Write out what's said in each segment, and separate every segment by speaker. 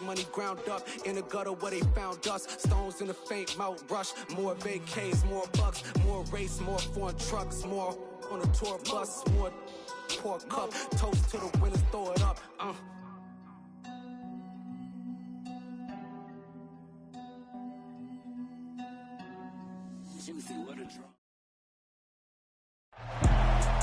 Speaker 1: money ground up in the gutter where they found us. Stones in the faint mouth rush. More vacays, more bucks, more race, more foreign trucks, more on a tour bus, more pork cup. Toast to the winners, throw it up.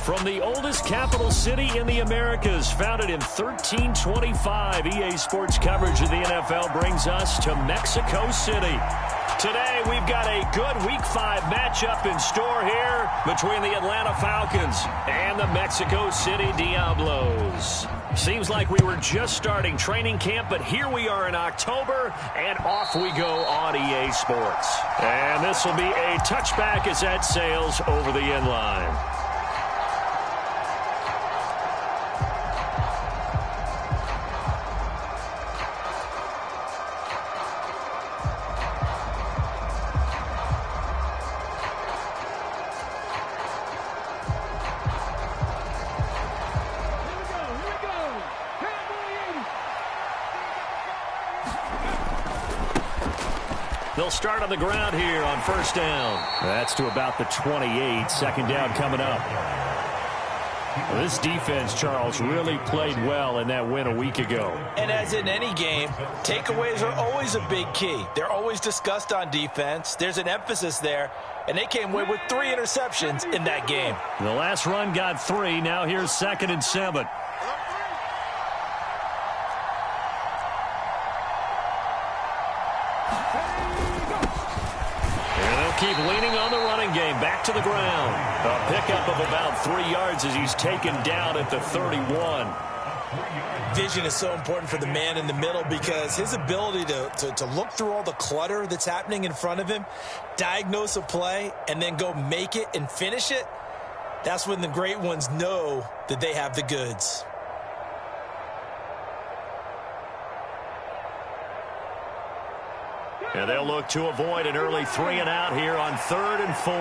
Speaker 2: From the oldest capital city in the Americas, founded in 1325, EA Sports coverage of the NFL brings us to Mexico City. Today, we've got a good Week 5 matchup in store here between the Atlanta Falcons and the Mexico City Diablos. Seems like we were just starting training camp, but here we are in October, and off we go on EA Sports. And this will be a touchback as that sails over the end line. They'll start on the ground here on first down. That's to about the 28. Second down coming up. Well, this defense, Charles, really played well in that win a week ago.
Speaker 3: And as in any game, takeaways are always a big key. They're always discussed on defense. There's an emphasis there, and they came away with 3 interceptions in that game.
Speaker 2: The last run got 3. Now here's 2nd and 7. Keep leaning on the running game. Back to the ground. A pickup of about 3 yards as he's taken down at the 31.
Speaker 3: Vision is so important for the man in the middle because his ability to look through all the clutter that's happening in front of him, diagnose a play, and then go make it and finish it, that's when the great ones know that they have the goods.
Speaker 2: And they'll look to avoid an early 3 and out here on 3rd and 4.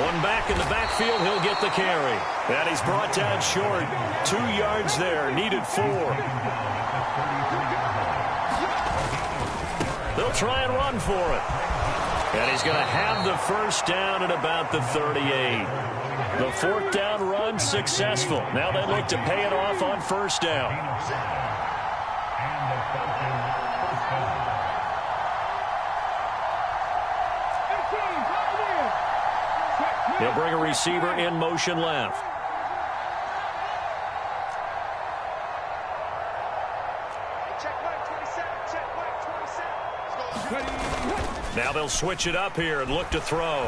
Speaker 2: One back in the backfield, he'll get the carry. And he's brought down short. 2 yards there, needed 4. They'll try and run for it. And he's going to have the first down at about the 38. The 4th down run successful. Now they look to pay it off on first down. He'll bring a receiver in motion left. Now they'll switch it up here and look to throw.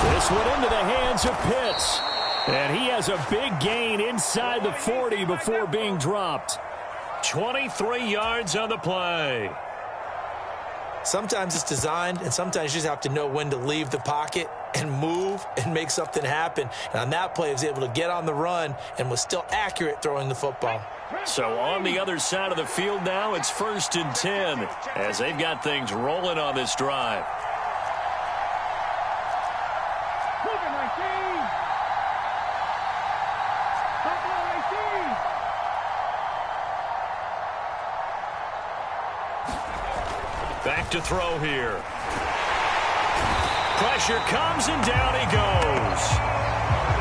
Speaker 2: This went into the hands of Pitts. And he has a big gain inside the 40 before being dropped. 23 yards on the play.
Speaker 3: Sometimes it's designed, and sometimes you just have to know when to leave the pocket and move and make something happen. And on that play, he was able to get on the run and was still accurate throwing the football.
Speaker 2: So on the other side of the field now, it's 1st and 10 as they've got things rolling on this drive. Back to throw here. Pressure comes and down he goes.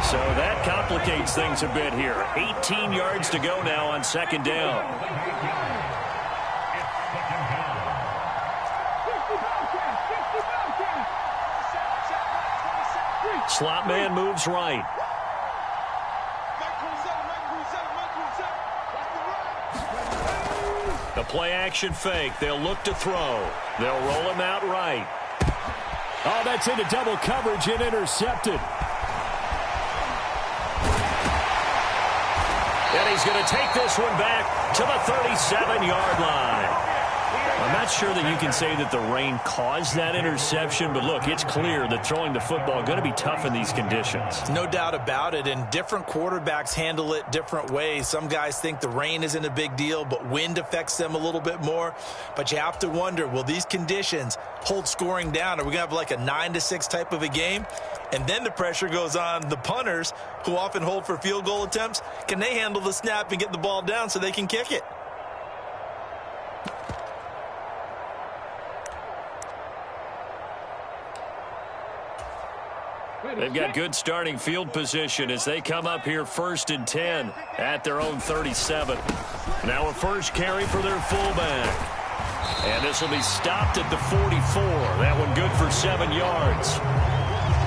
Speaker 2: So that complicates things a bit here. 18 yards to go now on 2nd down. Slot man moves right. The play action fake. They'll look to throw. They'll roll him out right. Oh, that's into double coverage and intercepted. And he's going to take this one back to the 37-yard line. I'm not sure that you can say that the rain caused that interception, but look, it's clear that throwing the football is going to be tough in these conditions.
Speaker 3: No doubt about it, and different quarterbacks handle it different ways. Some guys think the rain isn't a big deal, but wind affects them a little bit more. But you have to wonder, will these conditions hold scoring down? Are we going to have like a 9-6 type of a game? And then the pressure goes on the punters, who often hold for field goal attempts. Can they handle the snap and get the ball down so they can kick it?
Speaker 2: They've got good starting field position as they come up here 1st and 10 at their own 37. Now a first carry for their fullback. And this will be stopped at the 44. That one good for 7 yards.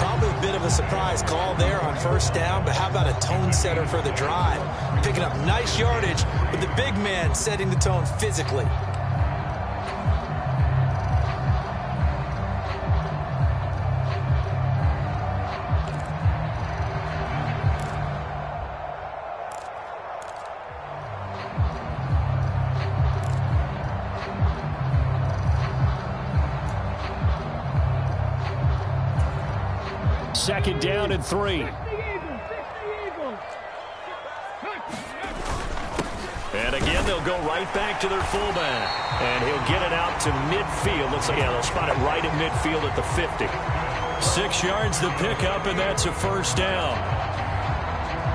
Speaker 3: Probably a bit of a surprise call there on first down, but how about a tone setter for the drive? Picking up nice yardage with the big man setting the tone physically.
Speaker 2: Second down and 3. And again, they'll go right back to their fullback. And he'll get it out to midfield. Looks like, yeah, they'll spot it right at midfield at the 50. 6 yards the pickup, and that's a first down.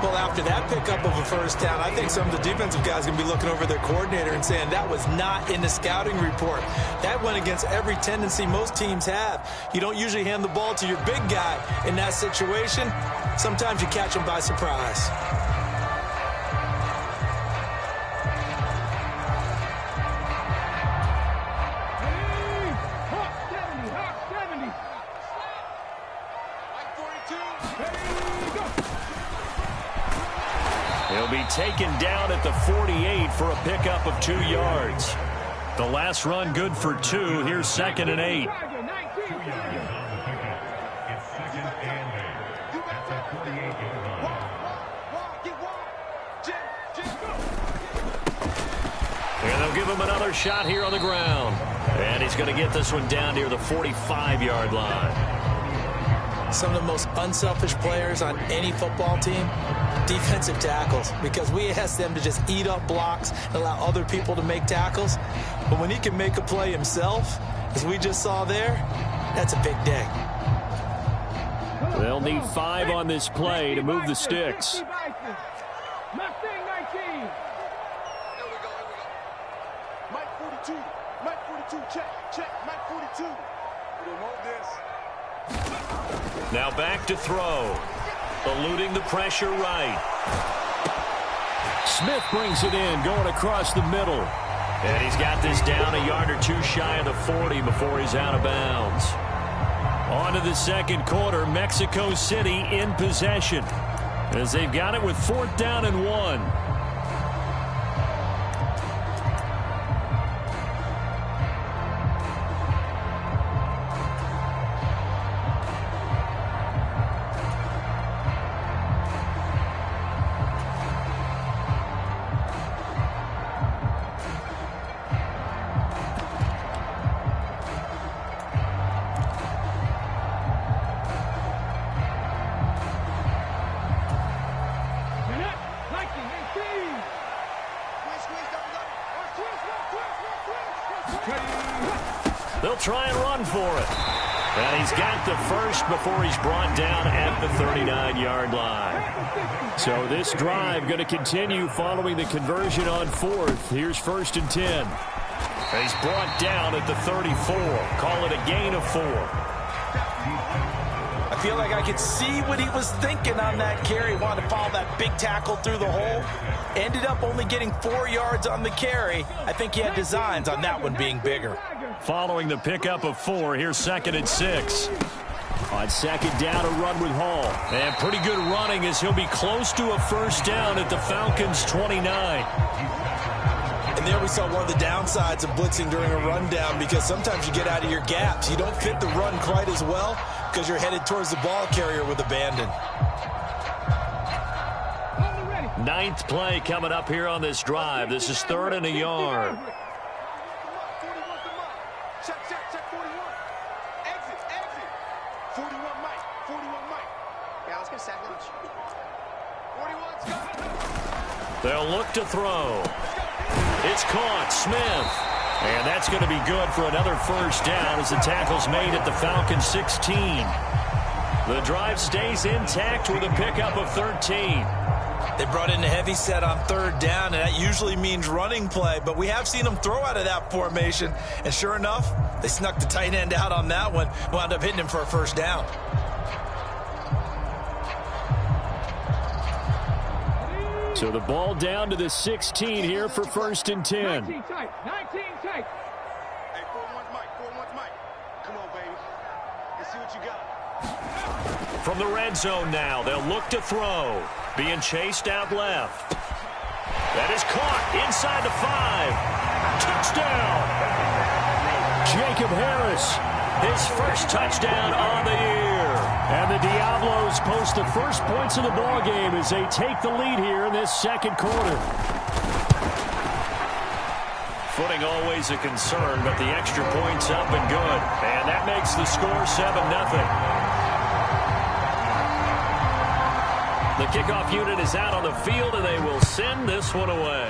Speaker 3: Well, after that pickup of a first down, I think some of the defensive guys are going to be looking over their coordinator and saying that was not in the scouting report. That went against every tendency most teams have. You don't usually hand the ball to your big guy in that situation. Sometimes you catch him by surprise.
Speaker 2: He'll be taken down at the 48 for a pickup of 2 yards. The last run good for 2. Here's 2nd and 8. And they'll give him another shot here on the ground. And he's going to get this one down near the 45-yard line.
Speaker 3: Some of the most unselfish players on any football team, defensive tackles, because we ask them to just eat up blocks and allow other people to make tackles. But when he can make a play himself, as we just saw there, that's a big day.
Speaker 2: They'll need 5 on this play to move the sticks. Now back to throw. Eluding the pressure right. Smith brings it in, going across the middle. And he's got this down a yard or 2 shy of the 40 before he's out of bounds. On to the second quarter, Mexico City in possession, as they've got it with 4th down and 1. They'll try and run for it. And he's got the first before he's brought down at the 39-yard line. So this drive going to continue following the conversion on 4th. Here's 1st and 10. And he's brought down at the 34. Call it a gain of 4.
Speaker 3: I feel like I could see what he was thinking on that carry. Wanted to follow that big tackle through the hole. Ended up only getting 4 yards on the carry. I think he had designs on that one being bigger.
Speaker 2: Following the pickup of 4, here's 2nd and 6. On 2nd down, a run with Hall. And pretty good running as he'll be close to a first down at the Falcons' 29.
Speaker 3: And there we saw one of the downsides of blitzing during a rundown, because sometimes you get out of your gaps. You don't fit the run quite as well because you're headed towards the ball carrier with abandon.
Speaker 2: 9th play coming up here on this drive. This is 3rd and a yard.
Speaker 4: Check 41. Exit. 41 Mike. 41 Mike. Yeah, let's get a sack lunch. 41's got.
Speaker 2: They'll look to throw. It's caught. Smith. And that's going to be good for another first down as the tackle's made at the Falcons 16. The drive stays intact with a pickup of 13.
Speaker 3: They brought in a heavy set on third down, and that usually means running play, but we have seen them throw out of that formation, and sure enough, they snuck the tight end out on that one, wound up hitting him for a first down.
Speaker 2: So the ball down to the 16 here for first and 10.
Speaker 4: 19 tight. Hey, 41's Mike. Come on, baby. Let's see what you got.
Speaker 2: From the red zone now, they'll look to throw. Being chased out left. That is caught inside the 5. Touchdown! Jacob Harris, his first touchdown on the year. And the Diablos post the first points of the ball game as they take the lead here in this second quarter. Footing always a concern, but the extra point's up and good. And that makes the score 7-0. The kickoff unit is out on the field, and they will send this one away.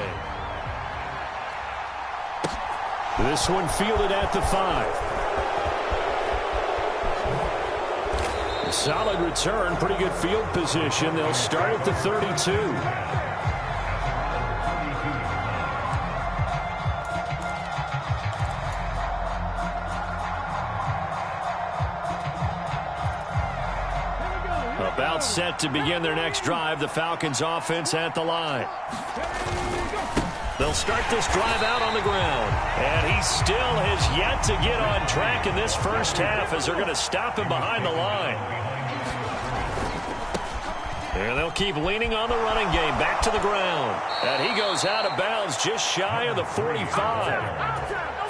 Speaker 2: This one fielded at the 5. Solid return, pretty good field position. They'll start at the 32. About set to begin their next drive, the Falcons offense at the line. They'll start this drive out on the ground. And he still has yet to get on track in this first half as they're going to stop him behind the line. And they'll keep leaning on the running game back to the ground. And he goes out of bounds just shy of the 45.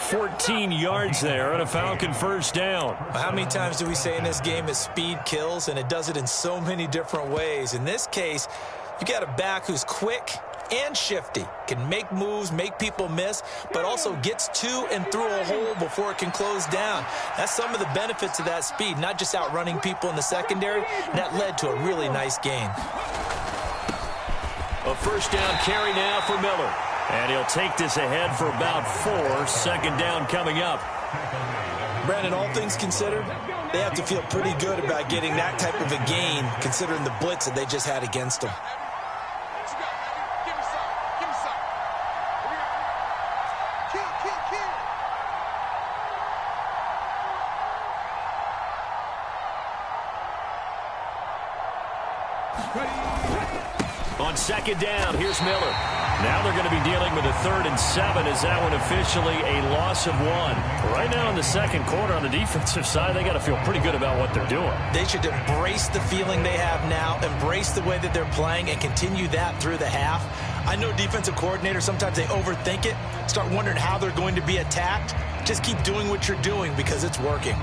Speaker 2: 14 yards there and a Falcon first down.
Speaker 3: How many times do we say in this game that speed kills, and it does it in so many different ways? In this case, you got a back who's quick and shifty, can make moves, make people miss, but also gets to and through a hole before it can close down. That's some of the benefits of that speed, not just outrunning people in the secondary. That led to a really nice gain.
Speaker 2: A first down carry now for Miller. And he'll take this ahead for about 4. Second down coming up.
Speaker 3: Brandon, all things considered, they have to feel pretty good about getting that type of a gain, considering the blitz that they just had against them.
Speaker 2: On second down, here's Miller. Now they're going to be dealing with a 3rd and 7 as that one officially a loss of 1. Right now in the second quarter on the defensive side, they got to feel pretty good about what they're doing.
Speaker 3: They should embrace the feeling they have now, embrace the way that they're playing, and continue that through the half. I know defensive coordinators, sometimes they overthink it, start wondering how they're going to be attacked. Just keep doing what you're doing because it's working.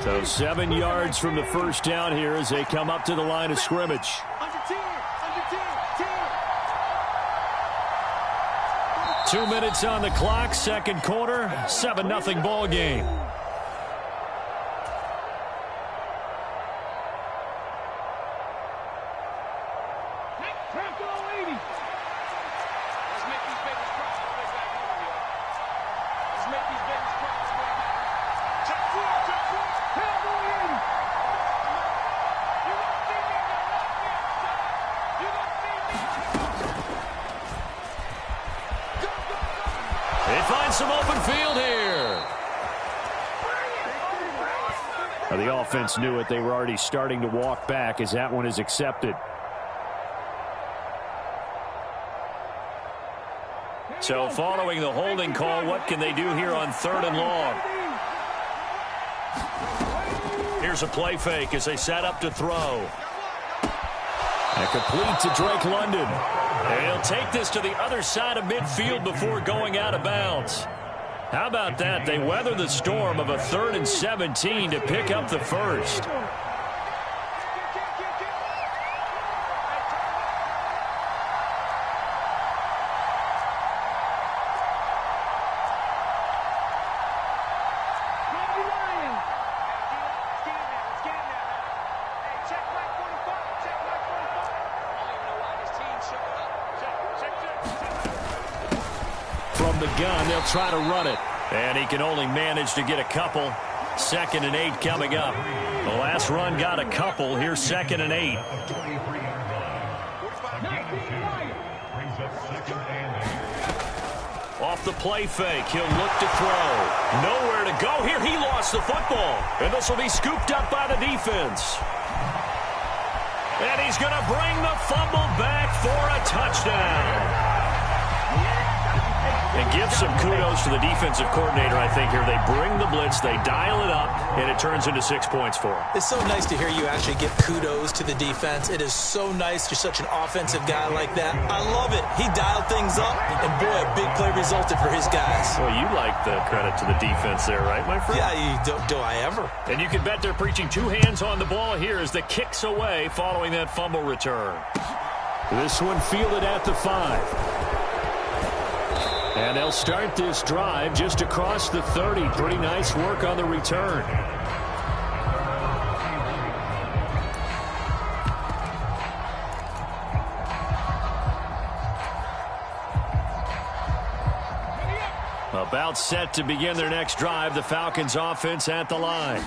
Speaker 2: So 7 yards from the first down here as they come up to the line of scrimmage.
Speaker 4: Under 10.
Speaker 2: 2 minutes on the clock, second quarter, 7-0 ball game. Some open field here. Now the offense knew it. They were already starting to walk back as that one is accepted. So following the holding call, what can they do here on 3rd and long? Here's a play fake as they set up to throw. And complete to Drake London. And he'll take this to the other side of midfield before going out of bounds. How about that? They weather the storm of a 3rd and 17 to pick up the first. From the gun, they'll try to run it. And he can only manage to get a couple. 2nd and 8 coming up. The last run got a couple. Here's 2nd and 8. Off the play fake. He'll look to throw. Nowhere to go here. He lost the football. And this will be scooped up by the defense. And he's going to bring the fumble back for a touchdown. And give some kudos to the defensive coordinator, I think, here. They bring the blitz, they dial it up, and it turns into 6 points for them.
Speaker 3: It's so nice to hear you actually give kudos to the defense. It is so nice. You're such an offensive guy like that. I love it. He dialed things up, and boy, a big play resulted for his guys.
Speaker 2: Well, you like the credit to the defense there, right, my friend?
Speaker 3: Yeah, do I ever.
Speaker 2: And you can bet they're preaching 2 hands on the ball here as the kick's away following that fumble return. This one fielded at the 5. And they'll start this drive just across the 30. Pretty nice work on the return. About set to begin their next drive. The Falcons offense at the line.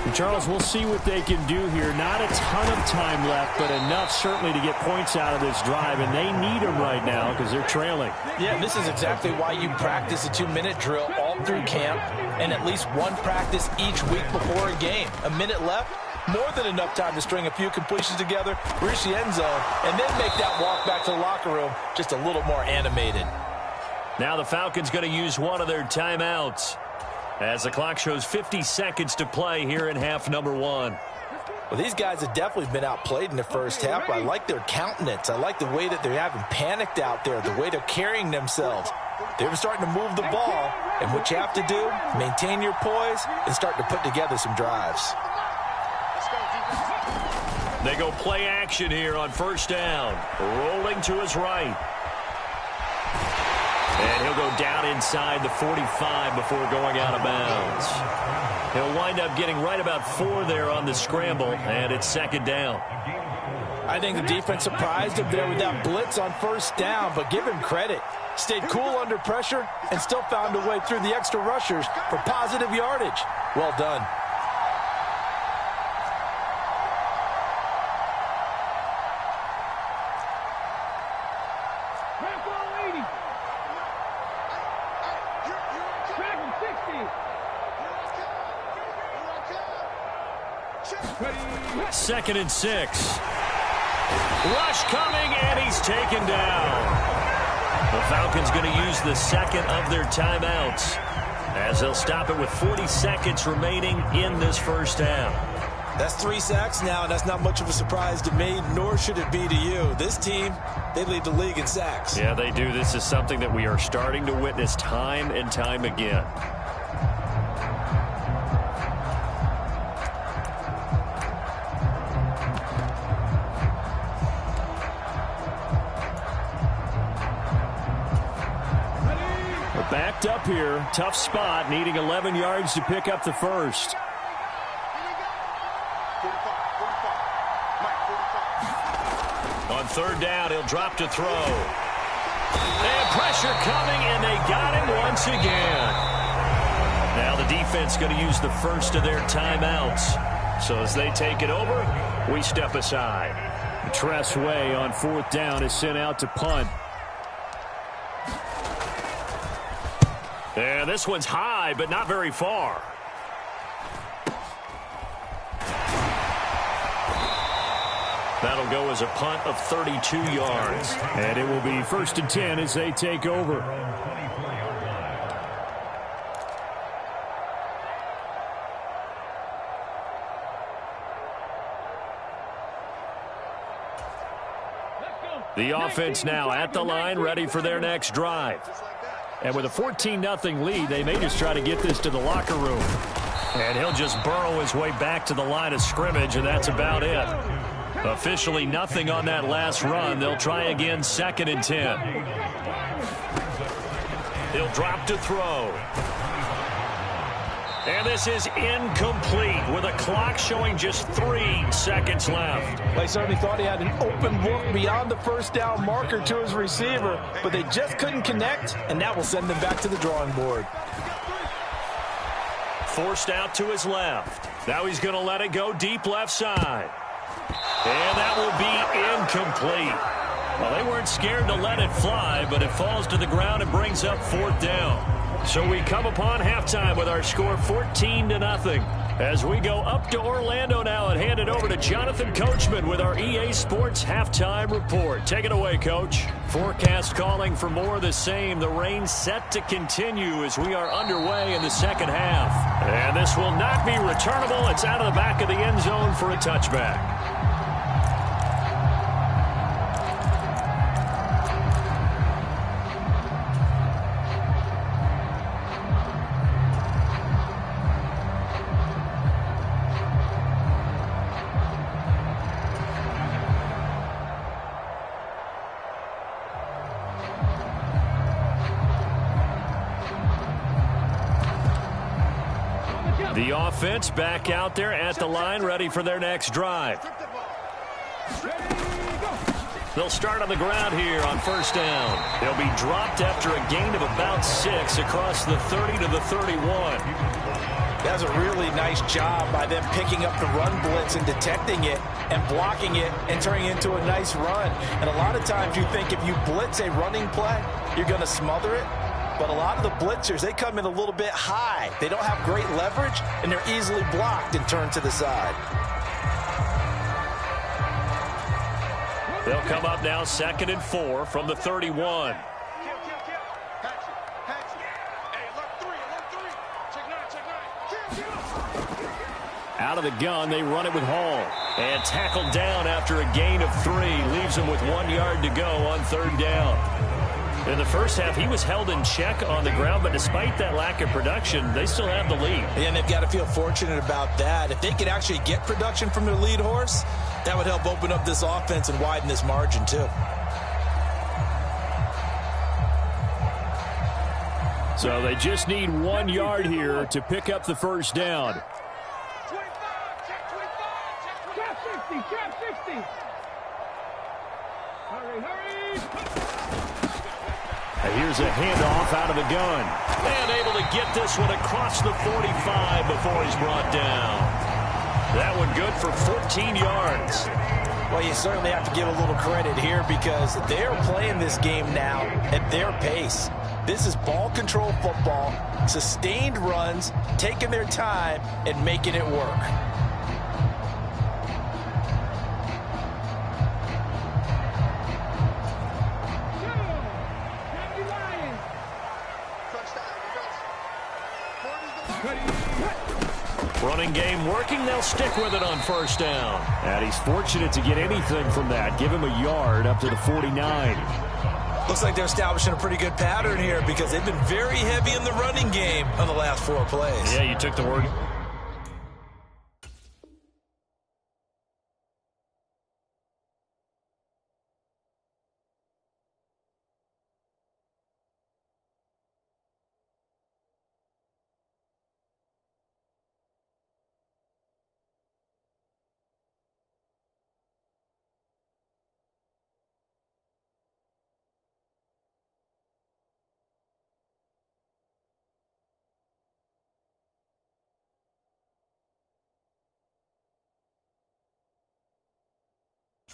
Speaker 5: And Charles, we'll see what they can do here. Not a ton of time left, but enough certainly to get points out of this drive. And they need them right now because they're trailing.
Speaker 3: Yeah, this is exactly why you practice a 2-minute drill all through camp and at least one practice each week before a game. A minute left, more than enough time to string a few completions together, reach the end zone, and then make that walk back to the locker room just a little more animated.
Speaker 2: Now the Falcons going to use one of their timeouts as the clock shows 50 seconds to play here in half number 1.
Speaker 3: Well, these guys have definitely been outplayed in the first half. I like their countenance. I like the way that they haven't panicked out there, the way they're carrying themselves. They're starting to move the ball, and what you have to do, maintain your poise and start to put together some drives.
Speaker 2: They go play action here on first down. Rolling to his right. And he'll go down inside the 45 before going out of bounds. He'll wind up getting right about 4 there on the scramble, and it's 2nd down.
Speaker 3: I think the defense surprised him there with that blitz on first down, but give him credit. Stayed cool under pressure and still found a way through the extra rushers for positive yardage. Well done.
Speaker 2: Second and 6. Rush coming, and he's taken down. The Falcons going to use the second of their timeouts as they'll stop it with 40 seconds remaining in this first half.
Speaker 3: That's 3 sacks now, and that's not much of a surprise to me, nor should it be to you. This team, they lead the league in sacks.
Speaker 2: Yeah, they do. This is something that we are starting to witness time and time again.
Speaker 5: Backed up here. Tough spot. Needing 11 yards to pick up the first.
Speaker 2: On 3rd down, he'll drop to throw. And pressure coming, and they got him once again. Now the defense going to use the first of their timeouts. So as they take it over, we step aside.
Speaker 5: Tress Way on 4th down is sent out to punt.
Speaker 2: Yeah, this one's high, but not very far. That'll go as a punt of 32 yards.
Speaker 5: And it will be 1st and 10 as they take over.
Speaker 2: The offense now at the line, ready for their next drive.
Speaker 5: And with a 14-0 lead, they may just try to get this to the locker room. And he'll just burrow his way back to the line of scrimmage, and that's about it. Officially nothing on that last run. They'll try again, 2nd and 10. He'll drop to throw. And this is incomplete with a clock showing just 3 seconds left.
Speaker 3: They certainly thought he had an open look beyond the first down marker to his receiver, but they just couldn't connect, and that will send them back to the drawing board.
Speaker 2: Forced out to his left. Now he's going to let it go deep left side. And that will be incomplete. Well, they weren't scared to let it fly, but it falls to the ground and brings up 4th down. So we come upon halftime with our score 14-0. As we go up to Orlando now and hand it over to Jonathan Coachman with our EA Sports Halftime Report. Take it away, Coach. Forecast calling for more of the same. The rain set to continue as we are underway in the second half. And this will not be returnable. It's out of the back of the end zone for a touchback. The offense back out there at the line, ready for their next drive. They'll start on the ground here on 1st down. They'll be dropped after a gain of about 6 across the 30 to the 31.
Speaker 3: That was a really nice job by them picking up the run blitz and detecting it and blocking it and turning it into a nice run. And a lot of times you think if you blitz a running play, you're going to smother it. But a lot of the blitzers, they come in a little bit high. They don't have great leverage, and they're easily blocked and turned to the side.
Speaker 2: They'll come up now 2nd and 4 from the 31. Out of the gun, they run it with Hall. And tackled down after a gain of 3. Leaves him with 1 yard to go on 3rd down. In the first half, he was held in check on the ground, but despite that lack of production, they still have the lead.
Speaker 3: And they've got to feel fortunate about that. If they could actually get production from their lead horse, that would help open up this offense and widen this margin, too.
Speaker 5: So they just need 1 yard here to pick up the 1st down.
Speaker 4: Check 60. Hurry.
Speaker 2: Here's a handoff out of the gun. And able to get this one across the 45 before he's brought down. That one good for 14 yards.
Speaker 3: Well, you certainly have to give a little credit here because they're playing this game now at their pace. This is ball control football, sustained runs, taking their time, and making it work.
Speaker 2: Running game working. They'll stick with it on 1st down.
Speaker 5: And he's fortunate to get anything from that. Give him a yard up to the 49.
Speaker 3: Looks like they're establishing a pretty good pattern here because they've been very heavy in the running game on the last 4 plays.
Speaker 2: Yeah, you took the word.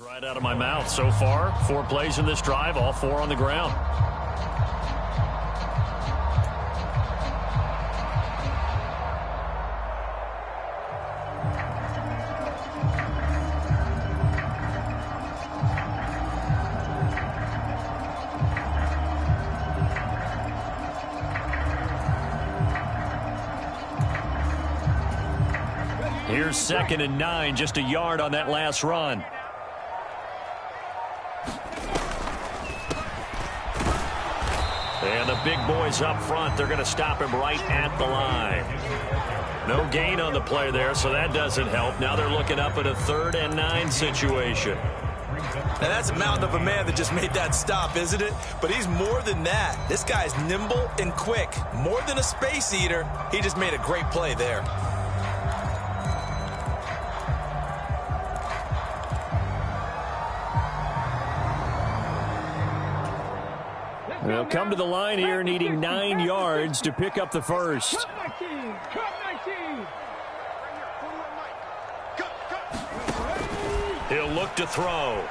Speaker 2: Right out of my mouth so far. 4 plays in this drive, all 4 on the ground. Here's 2nd and 9, just a yard on that last run. And the big boys up front, they're going to stop him right at the line. No gain on the play there, so that doesn't help. Now they're looking up at a 3rd and 9 situation.
Speaker 3: Now that's a mountain of a man that just made that stop, isn't it? But he's more than that. This guy's nimble and quick. More than a space eater. He just made a great play there.
Speaker 5: They'll come to the line here needing 9 yards to pick up the first.
Speaker 2: He'll look to throw.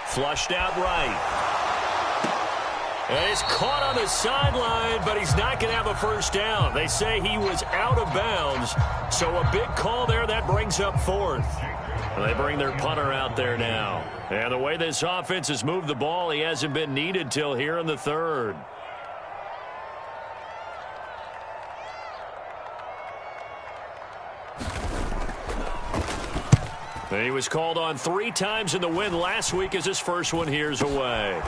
Speaker 2: Flushed out right. And he's caught on the sideline, but he's not going to have a first down. They say he was out of bounds, so a big call there. That brings up 4th. They bring their punter out there now. And the way this offense has moved the ball, he hasn't been needed till here in the 3rd. He was called on 3 times in the win last week as his first one here's away.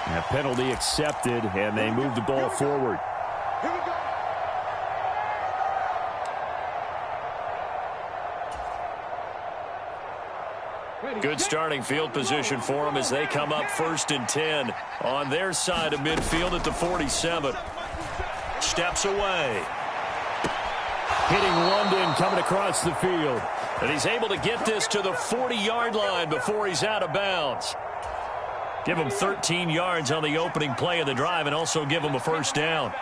Speaker 5: A penalty accepted, and they move the ball forward.
Speaker 2: Good starting field position for them as they come up 1st and 10 on their side of midfield at the 47. Steps away.
Speaker 5: Hitting London coming across the field.
Speaker 2: And he's able to get this to the 40-yard line before he's out of bounds. Give him 13 yards on the opening play of the drive and also give him a first down.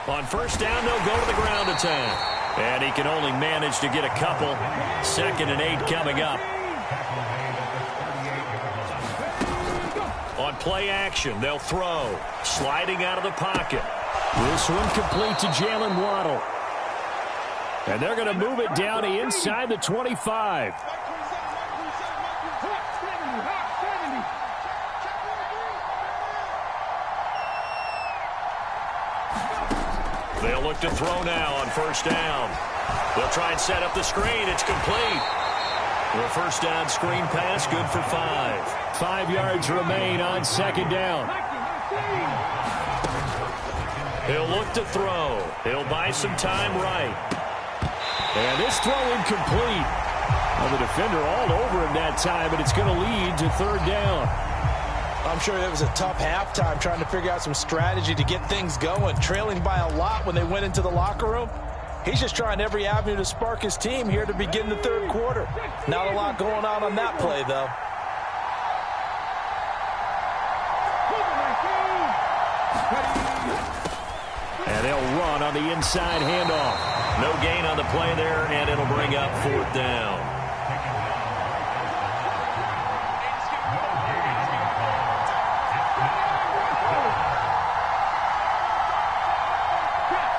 Speaker 2: On first down, they'll go to the ground attack. And he can only manage to get a couple. 2nd and 8 coming up. On play action, they'll throw. Sliding out of the pocket.
Speaker 5: This one complete to Jalen Waddle. And they're going to move it down to inside the 25.
Speaker 2: They'll look to throw now on first down. They'll try and set up the screen. It's complete. The first down screen pass, good for 5.
Speaker 5: 5 yards remain on 2nd down.
Speaker 2: He'll look to throw. He'll buy some time right.
Speaker 5: And this throw incomplete. Well, the defender all over him that time, but it's going to lead to 3rd down.
Speaker 3: I'm sure it was a tough halftime trying to figure out some strategy to get things going. Trailing by a lot when they went into the locker room. He's just trying every avenue to spark his team here to begin the 3rd quarter. Not a lot going on that play, though.
Speaker 5: And they'll run on the inside handoff.
Speaker 2: No gain on the play there, and it'll bring up 4th down.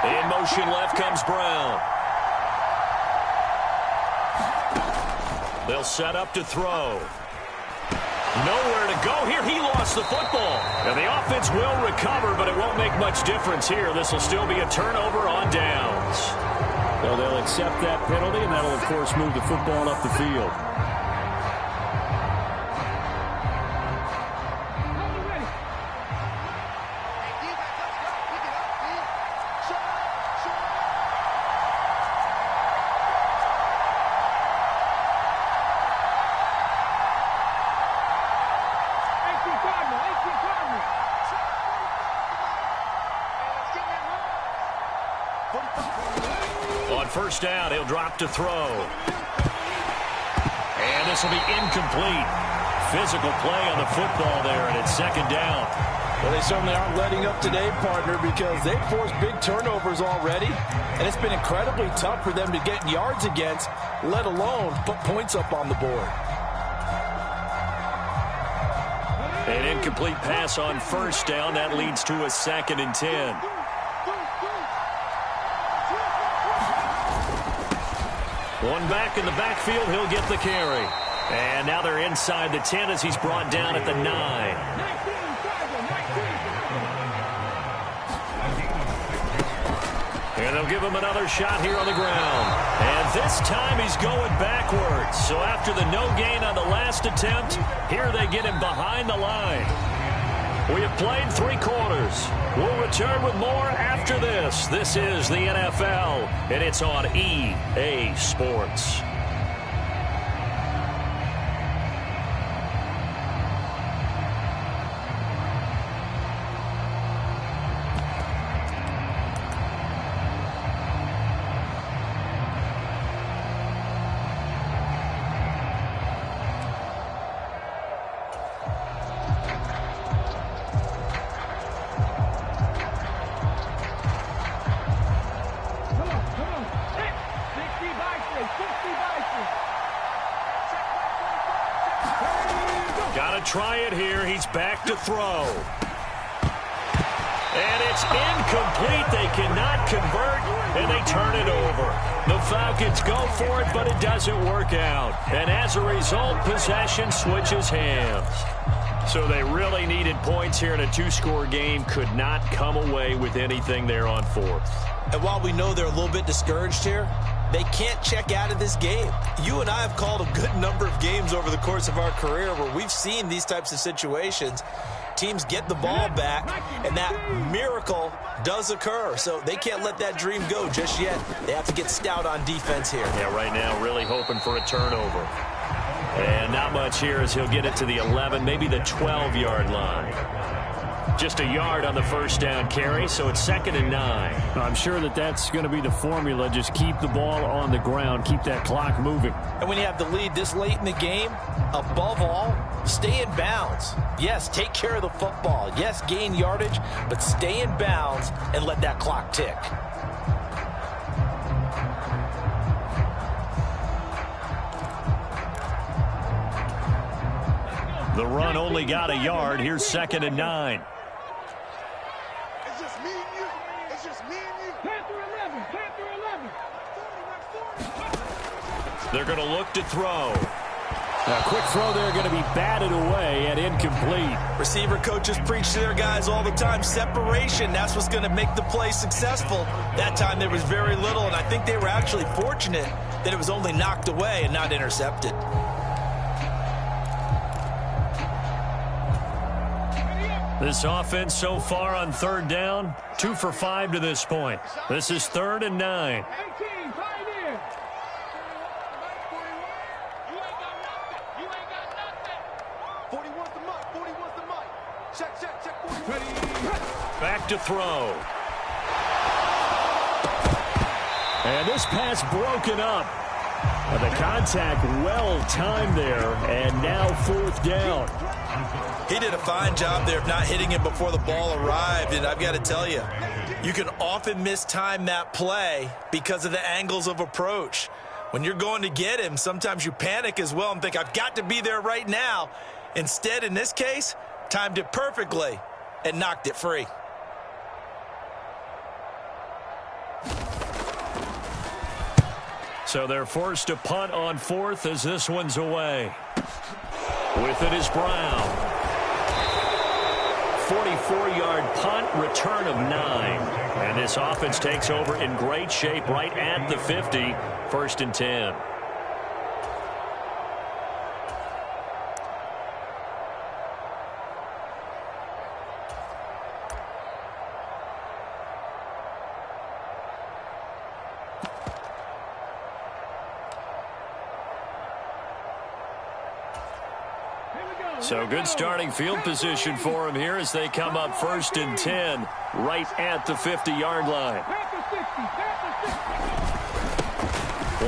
Speaker 2: In motion left comes Brown. They'll set up to throw. Nowhere to go here. He lost the football. And the offense will recover, but it won't make much difference here. This will still be a turnover on downs.
Speaker 5: Well, they'll accept that penalty, and that'll, of course, move the football up the field.
Speaker 2: On first down, he'll drop to throw. And this will be incomplete. Physical play on the football there, and it's 2nd down.
Speaker 3: Well, they certainly aren't letting up today, partner, because they've forced big turnovers already, and it's been incredibly tough for them to get yards against, let alone put points up on the board.
Speaker 2: An incomplete pass on first down. That leads to a 2nd and 10. One back in the backfield, he'll get the carry. And now they're inside the 10 as he's brought down at the 9. And they'll give him another shot here on the ground. And this time he's going backwards. So after the no gain on the last attempt, here they get him behind the line. We have played 3 quarters. We'll return with more after this. This is the NFL, and it's on EA Sports.
Speaker 5: Try it here. He's back to throw. And it's incomplete. They cannot convert, and they turn it over. The Falcons go for it, but it doesn't work out. And as a result, possession switches hands. So they really needed points here in a 2-score game. Could not come away with anything there on 4th.
Speaker 3: And while we know they're a little bit discouraged here, they can't check out of this game. You and I have called a good number of games over the course of our career where we've seen these types of situations. Teams get the ball back, and that miracle does occur. So they can't let that dream go just yet. They have to get stout on defense here.
Speaker 5: Yeah, right now really hoping for a turnover. And not much here as he'll get it to the 11, maybe the 12-yard line. Just a yard on the first down carry, so it's 2nd and 9.
Speaker 2: I'm sure that's going to be the formula. Just keep the ball on the ground, keep that clock moving.
Speaker 3: And when you have the lead this late in the game, above all, stay in bounds. Yes, take care of the football. Yes, gain yardage, but stay in bounds and let that clock tick.
Speaker 5: The run only got a yard. Here's 2nd and 9.
Speaker 4: It's just me and you. It's just me and you. Panther 11. Panther 11.
Speaker 5: They're going to look to throw.
Speaker 2: A quick throw there going to be batted away and incomplete.
Speaker 3: Receiver coaches preach to their guys all the time. Separation, that's what's going to make the play successful. That time there was very little, and I think they were actually fortunate that it was only knocked away and not intercepted.
Speaker 5: This offense so far on 3rd down, 2 for 5 to this point. This is 3rd and 9.
Speaker 4: 41's the mic. 41's the mic. Check, check, check.
Speaker 5: Back to throw.
Speaker 2: And this pass broken up. The contact well timed there, and now 4th down.
Speaker 3: He did a fine job there of not hitting him before the ball arrived, and I've got to tell you, you can often mistime that play because of the angles of approach. When you're going to get him, sometimes you panic as well and think, I've got to be there right now. Instead, in this case, timed it perfectly and knocked it free.
Speaker 5: So they're forced to punt on 4th as this one's away. With it is Brown. 44-yard punt, return of 9. And this offense takes over in great shape right at the 50, 1st and 10. So good starting field position for him here as they come up 1st and 10 right at the 50-yard line.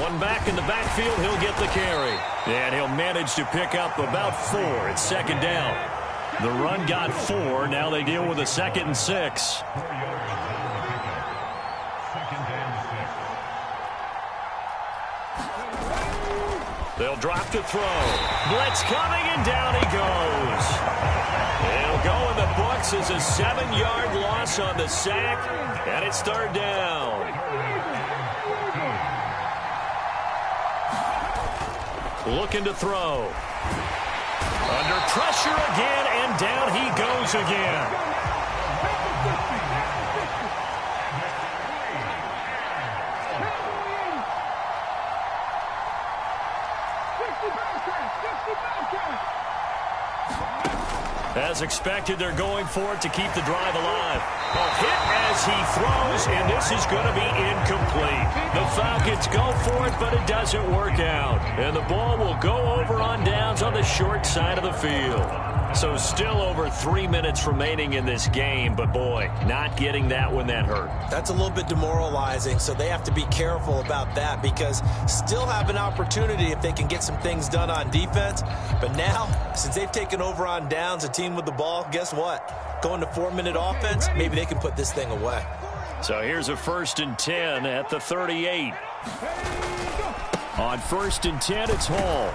Speaker 5: One back in the backfield, he'll get the carry. And he'll manage to pick up about 4. It's 2nd down. The run got 4. Now they deal with a 2nd and 6. They'll drop to throw. Blitz coming, and down he goes. It'll go in the books as a 7-yard loss on the sack, and it's 3rd down. Looking to throw. Under pressure again, and down he goes again.
Speaker 2: As expected, they're going for it to keep the drive alive. A hit as he throws, and this is going to be incomplete. The Falcons go for it, but it doesn't work out. And the ball will go over on downs on the short side of the field. So still over 3 minutes remaining in this game, but boy, not getting that when that hurt.
Speaker 3: That's a little bit demoralizing, so they have to be careful about that because still have an opportunity if they can get some things done on defense. But now, since they've taken over on downs, a team with the ball, guess what? Going to 4-minute offense, maybe they can put this thing away.
Speaker 2: So here's a 1st and 10 at the 38. On 1st and 10, it's Hall.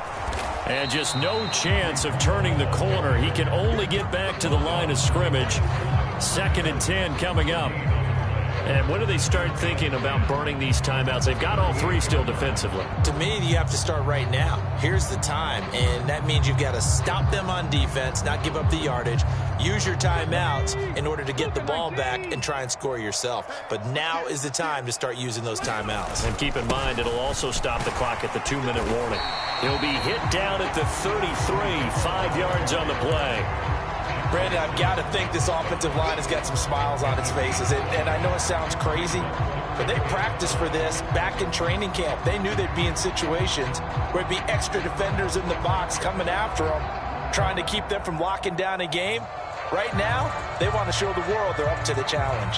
Speaker 2: And just no chance of turning the corner. He can only get back to the line of scrimmage. 2nd and 10 coming up. And when do they start thinking about burning these timeouts? They've got all 3 still defensively.
Speaker 3: To me, you have to start right now. Here's the time, and that means you've got to stop them on defense, not give up the yardage, use your timeouts in order to get the ball back and try and score yourself. But now is the time to start using those timeouts.
Speaker 2: And keep in mind, it'll also stop the clock at the 2-minute warning. He'll be hit down at the 33, 5 yards on the play.
Speaker 3: Brandon, I've got to think this offensive line has got some smiles on its faces. And I know it sounds crazy, but they practiced for this back in training camp. They knew they'd be in situations where it'd be extra defenders in the box coming after them, trying to keep them from locking down a game. Right now, they want to show the world they're up to the challenge.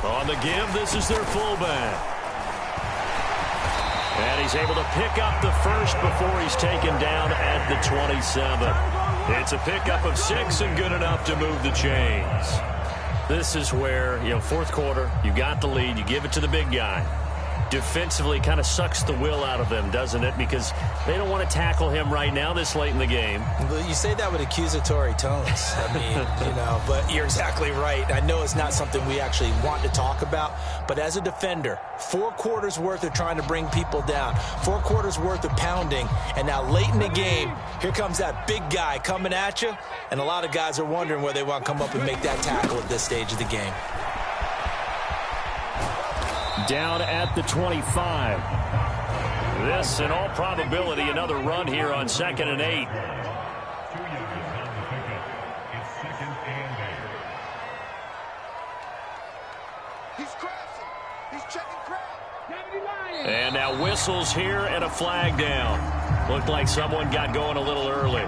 Speaker 2: On the give, this is their fullback. And he's able to pick up the first before he's taken down at the 27. It's a pickup of 6 and good enough to move the chains. This is where, 4th quarter, you got the lead, you give it to the big guy. Defensively kind of sucks the will out of them, doesn't it? Because they don't want to tackle him right now this late in the game.
Speaker 3: Well, you say that with accusatory tones. I mean, but you're exactly right. I know it's not something we actually want to talk about, but as a defender, 4 quarters worth of trying to bring people down, 4 quarters worth of pounding, and now late in the game, here comes that big guy coming at you, and a lot of guys are wondering where they want to come up and make that tackle at this stage of the game.
Speaker 2: Down at the 25. This, in all probability, another run here on 2nd and 8.
Speaker 4: He's crossing. He's checking crowd.
Speaker 2: And now whistles here and a flag down. Looked like someone got going a little early.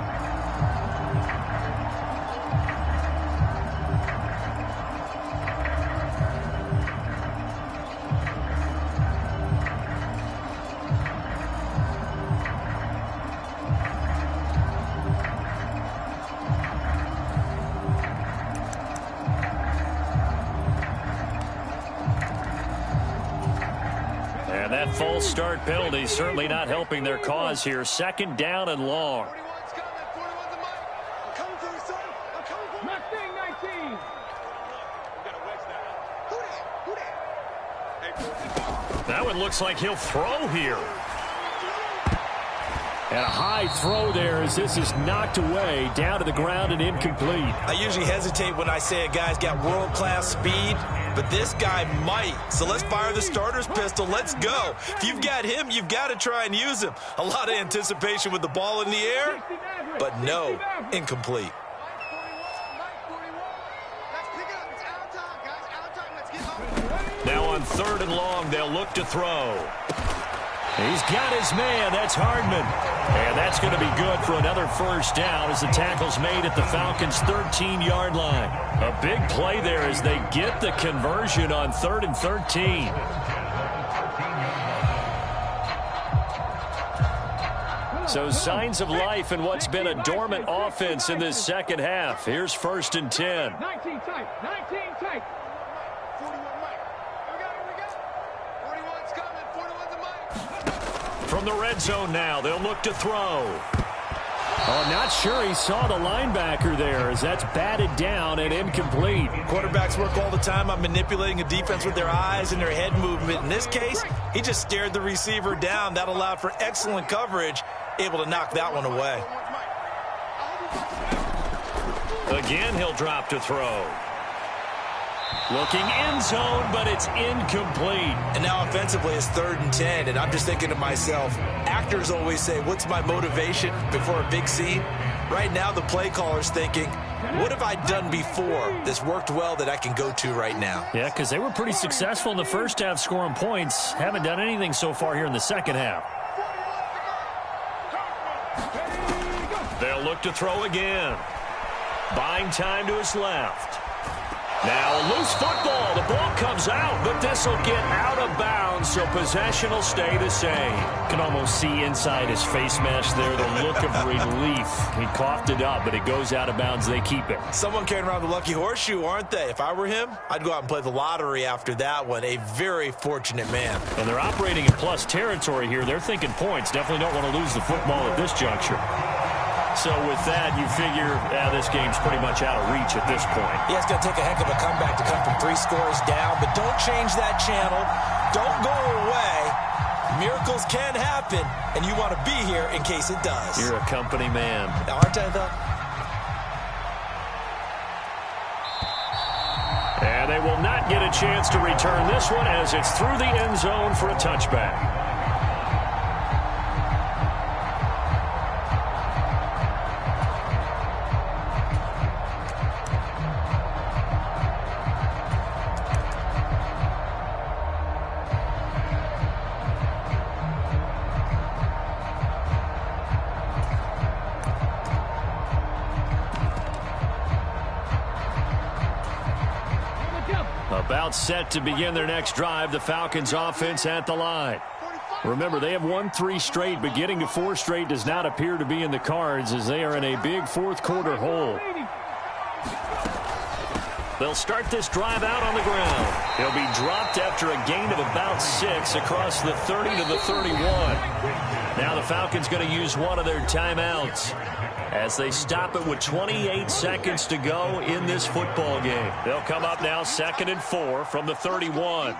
Speaker 2: That false start penalty certainly not helping their cause here. 2nd down and long.
Speaker 4: 41's coming. 41's the mic. I'm coming for you, son. I'm coming for you. 19. We got to wedge that. Who that?
Speaker 2: That one looks like he'll throw here. And a high throw there as this is knocked away, down to the ground and incomplete.
Speaker 3: I usually hesitate when I say a guy's got world-class speed, but this guy might. So let's fire the starter's pistol. Let's go. If you've got him, you've got to try and use him. A lot of anticipation with the ball in the air, but no, incomplete.
Speaker 2: Now on 3rd and long, they'll look to throw. He's got his man. That's Hardman. And that's going to be good for another 1st down as the tackle's made at the Falcons' 13-yard line. A big play there as they get the conversion on 3rd and 13. So signs of life in what's been a dormant offense in this 2nd half. Here's 1st and 10.
Speaker 4: 19 tight. 19 tight. 41 mic. Here we go. 41's coming. 41's the mic.
Speaker 2: From the red zone now, they'll look to throw.
Speaker 5: Oh, not sure he saw the linebacker there as that's batted down and incomplete.
Speaker 3: Quarterbacks work all the time on manipulating a defense with their eyes and their head movement. In this case, he just stared the receiver down. That allowed for excellent coverage, able to knock that one away.
Speaker 2: Again, he'll drop to throw. Looking end zone, but it's incomplete.
Speaker 3: And now offensively it's 3rd and 10, and I'm just thinking to myself, actors always say, what's my motivation before a big scene? Right now the play caller's thinking, what have I done before that's worked well that I can go to right now?
Speaker 5: Yeah, because they were pretty successful in the first half scoring points. Haven't done anything so far here in the second half.
Speaker 2: They'll look to throw again. Buying time to his left. Now a loose football. The ball comes out, but this will get out of bounds, so possession will stay the same.
Speaker 5: Can almost see inside his face mask there the look of relief. He coughed it up, but it goes out of bounds. They keep it.
Speaker 3: Someone carrying around the lucky horseshoe, aren't they? If I were him, I'd go out and play the lottery after that one. A very fortunate man.
Speaker 5: And they're operating in plus territory here. They're thinking points. Definitely don't want to lose the football at this juncture. So with that, you figure this game's pretty much out of reach at this point.
Speaker 3: Yeah, it's going to take a heck of a comeback to come from 3 scores down, but don't change that channel. Don't go away. Miracles can happen, and you want to be here in case it does.
Speaker 5: You're a company man.
Speaker 3: Aren't I, though?
Speaker 2: And they will not get a chance to return this one as it's through the end zone for a touchback. About set to begin their next drive, the Falcons offense at the line. Remember, they have won 3 straight, but getting to 4 straight does not appear to be in the cards as they are in a big fourth quarter hole. They'll start this drive out on the ground. He'll be dropped after a gain of about 6 across the 30 to the 31. Now the Falcons going to use one of their timeouts as they stop it with 28 seconds to go in this football game. They'll come up now 2nd and 4 from the 31.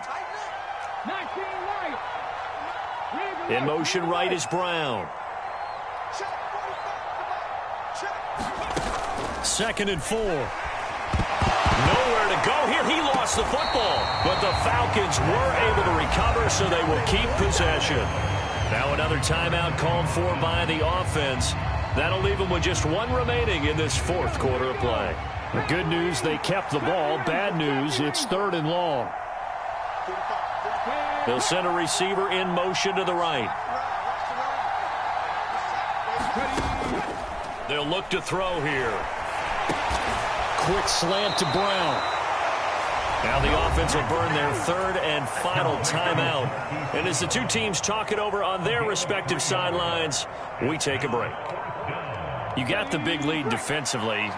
Speaker 2: In motion right is Brown. 2nd and 4. Nowhere to go here. He lost the football, but the Falcons were able to recover, so they will keep possession. Now another timeout called for by the offense. That'll leave them with just 1 remaining in this fourth quarter of play. The good news, they kept the ball. Bad news, it's 3rd and long. They'll send a receiver in motion to the right. They'll look to throw here.
Speaker 5: Quick slant to Brown.
Speaker 2: Now the offense will burn their 3rd and final timeout. And as the two teams talk it over on their respective sidelines, we take a break. You got the big lead defensively,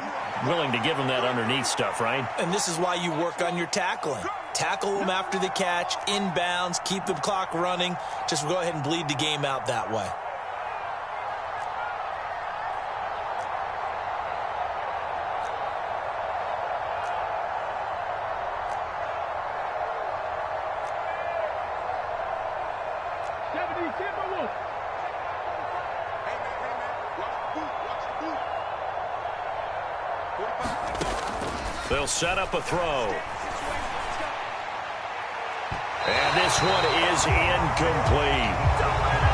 Speaker 2: willing to give them that underneath stuff, right?
Speaker 3: And this is why you work on your tackling. Tackle them after the catch, inbounds, keep the clock running. Just go ahead and bleed the game out that way.
Speaker 2: They'll set up a throw. And this one is incomplete.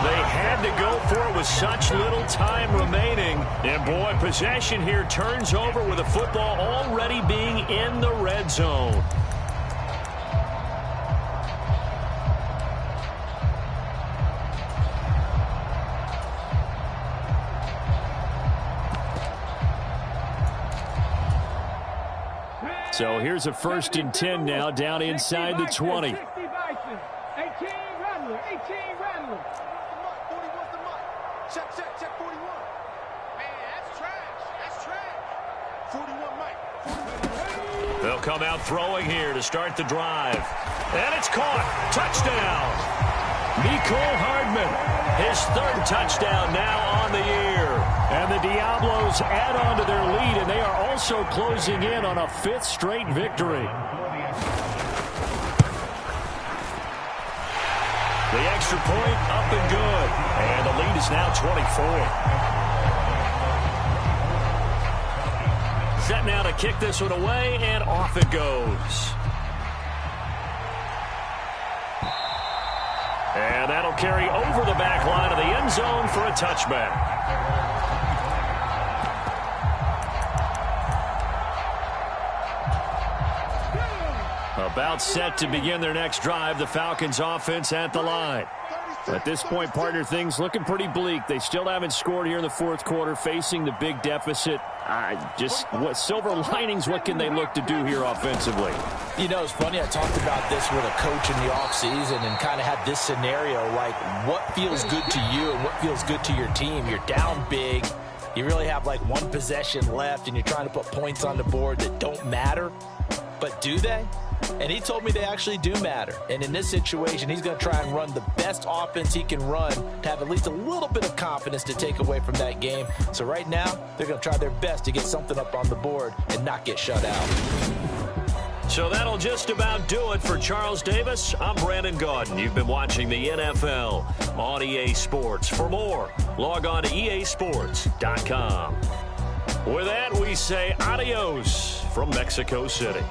Speaker 2: They had to go for it with such little time remaining. And, boy, possession here turns over with the football already being in the red zone.
Speaker 5: So here's a 1st and 10 now down inside the 20.
Speaker 4: 18 Rattler. 18 Rattler. 41's the mark. Check 41. Man, that's trash. That's trash. 41 Mike.
Speaker 2: They'll come out throwing here to start the drive. And it's caught. Touchdown. Mecole Hardman, his third touchdown now on the year. And the Diablos add on to their lead, and they are also closing in on a 5th straight victory. The extra point up and good. And the lead is now 24. Set now to kick this one away, and off it goes. And that'll carry over the back line of the end zone for a touchback. About set to begin their next drive, the Falcons offense at the line. At this point, partner, things looking pretty bleak. They still haven't scored here in the fourth quarter, facing the big deficit. What silver linings, what can they look to do here offensively?
Speaker 3: You know, it's funny, I talked about this with a coach in the offseason and kind of had this scenario, like what feels good to you and what feels good to your team. You're down big. You really have like one possession left, and you're trying to put points on the board that don't matter. But do they? And he told me they actually do matter. And in this situation, he's going to try and run the best offense he can run to have at least a little bit of confidence to take away from that game. So right now, they're going to try their best to get something up on the board and not get shut out.
Speaker 2: So that'll just about do it for Charles Davis. I'm Brandon Gaudin. You've been watching the NFL on EA Sports. For more, log on to easports.com. With that, we say adios from Mexico City.